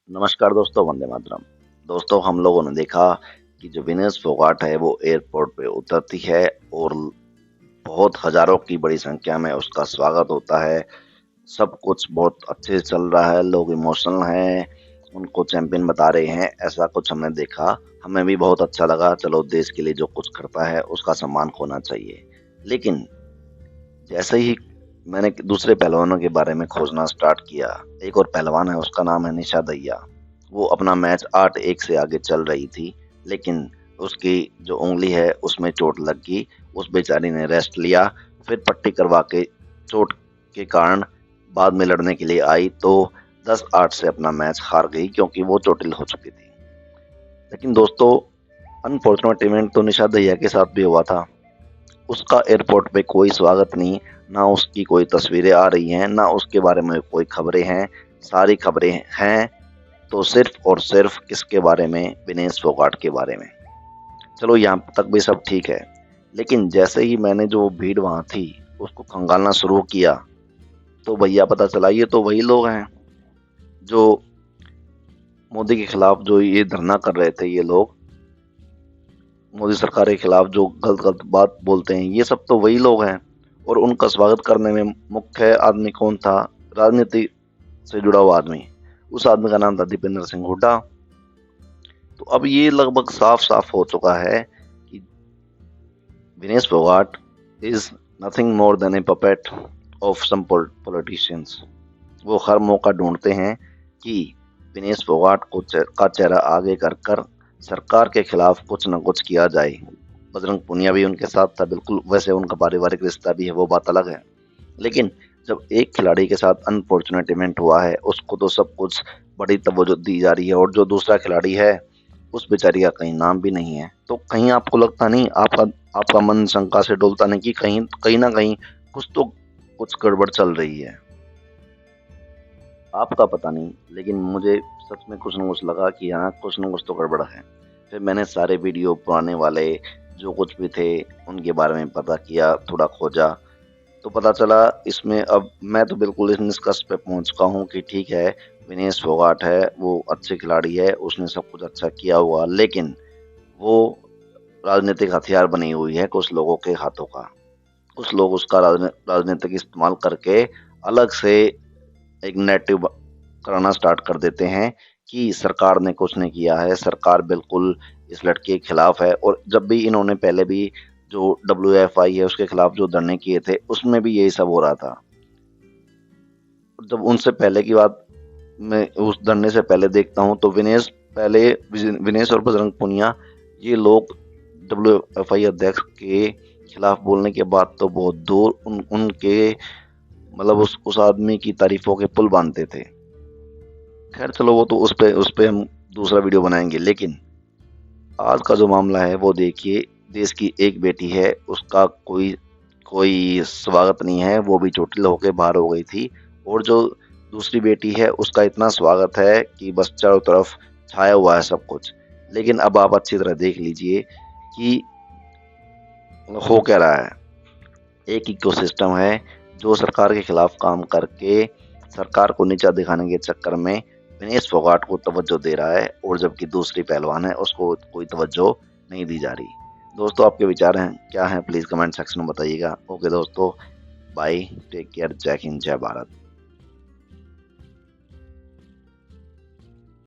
नमस्कार दोस्तों, वंदे मातरम। दोस्तों, हम लोगों ने देखा कि जो विनेश फोगाट है वो एयरपोर्ट पे उतरती है और बहुत हज़ारों की बड़ी संख्या में उसका स्वागत होता है। सब कुछ बहुत अच्छे से चल रहा है, लोग इमोशनल हैं, उनको चैंपियन बता रहे हैं, ऐसा कुछ हमने देखा। हमें भी बहुत अच्छा लगा, चलो देश के लिए जो कुछ करता है उसका सम्मान होना चाहिए। लेकिन जैसे ही मैंने दूसरे पहलवानों के बारे में खोजना स्टार्ट किया, एक और पहलवान है उसका नाम है निशा दहिया। वो अपना मैच 8-1 से आगे चल रही थी, लेकिन उसकी जो उँगली है उसमें चोट लग गई। उस बेचारी ने रेस्ट लिया, फिर पट्टी करवा के चोट के कारण बाद में लड़ने के लिए आई तो 10-8 से अपना मैच हार गई क्योंकि वो चोटिल हो चुकी थी। लेकिन दोस्तों, अनफॉर्चुनेट इवेंट तो निशा दहिया के साथ भी हुआ था। उसका एयरपोर्ट पे कोई स्वागत नहीं, ना उसकी कोई तस्वीरें आ रही हैं, ना उसके बारे में कोई खबरें हैं। सारी खबरें हैं तो सिर्फ़ और सिर्फ़ किसके बारे में, विनेश फोगाट के बारे में। चलो यहाँ तक भी सब ठीक है, लेकिन जैसे ही मैंने जो भीड़ वहाँ थी, उसको खंगालना शुरू किया, तो भैया पता चला ये तो वही लोग हैं, जो मोदी के खिलाफ जो ये धरना कर रहे थे ये लोग, मोदी सरकार के खिलाफ जो गलत-गलत बात बोलते हैं, ये सब तो वही लोग हैं। और उनका स्वागत करने में मुख्य आदमी कौन था? राजनीति से जुड़ा हुआ आदमी। उस आदमी का नाम था दीपेंद्र सिंह हुड्डा। तो अब ये लगभग साफ-साफ हो चुका है कि Vinesh Phogat is nothing more than a puppet of some politicians. वो हर मौका ढूँढते हैं कि विनेश फोगाट को का चेहरा आगे कर सरकार के खिलाफ कुछ न कुछ किया जाए। बजरंग पूनिया भी उनके साथ था, बिल्कुल वैसे उनका पारिवारिक रिश्ता भी है, वो बात अलग है। लेकिन जब एक खिलाड़ी के साथ अनफॉर्चुनेट इवेंट हुआ है, उसको तो सब कुछ बड़ी तवज्जो दी जा रही है और जो दूसरा खिलाड़ी है, उस बेचारी का कहीं नाम भी नहीं है। तो कहीं आपको लगता नहीं, आपका आपका मन शंका से डोलता नहीं कि कहीं कहीं न कहीं कुछ तो कुछ गड़बड़ चल रही है? आपका पता नहीं, लेकिन मुझे सच में कुछ न कुछ लगा कि हाँ, कुछ न कुछ तो गड़बड़ है। फिर मैंने सारे वीडियो पुराने वाले जो कुछ भी थे, उनके बारे में पता किया, थोड़ा खोजा, तो पता चला इसमें अब मैं तो बिल्कुल इस निष्कर्ष पे पहुँच चुका हूँ कि ठीक है, विनेश फोगाट है, वो अच्छे खिलाड़ी है, उसने सब कुछ अच्छा किया होगा, लेकिन वो राजनीतिक हथियार बनी हुई है कुछ लोगों के हाथों का। कुछ लोग उसका राजनीतिक इस्तेमाल करके अलग से एक नैरेटिव कराना स्टार्ट कर देते हैं कि सरकार ने कुछ नहीं किया है, सरकार बिल्कुल इस लड़के के खिलाफ है। और जब भी इन्होंने पहले भी जो डब्ल्यूएफआई है उसके खिलाफ जो धरने किए थे, उसमें भी यही सब हो रहा था। जब उनसे पहले की बात मैं उस धरने से पहले देखता हूँ तो विनेश और बजरंग पूनिया ये लोग डब्ल्यूएफआई अध्यक्ष के खिलाफ बोलने के बाद तो बहुत दूर उनके मतलब उस आदमी की तारीफों के पुल बांधते थे। खैर चलो, वो तो उस पे हम दूसरा वीडियो बनाएँगे, लेकिन आज का जो मामला है वो देखिए, देश की एक बेटी है, उसका कोई कोई स्वागत नहीं है, वो भी चोटिल होके बाहर हो गई थी। और जो दूसरी बेटी है उसका इतना स्वागत है कि बस चारों तरफ छाया हुआ है सब कुछ। लेकिन अब आप अच्छी तरह देख लीजिए कि हो क्या रहा है। एक इकोसिस्टम है जो सरकार के खिलाफ काम करके सरकार को नीचा दिखाने के चक्कर में विनेश फोगाट को तवज्जो दे रहा है, और जबकि दूसरी पहलवान है उसको कोई तवज्जो नहीं दी जा रही। दोस्तों, आपके विचार हैं क्या हैं, प्लीज़ कमेंट सेक्शन में बताइएगा। ओके दोस्तों, बाय, टेक केयर, जय हिंद, जय भारत।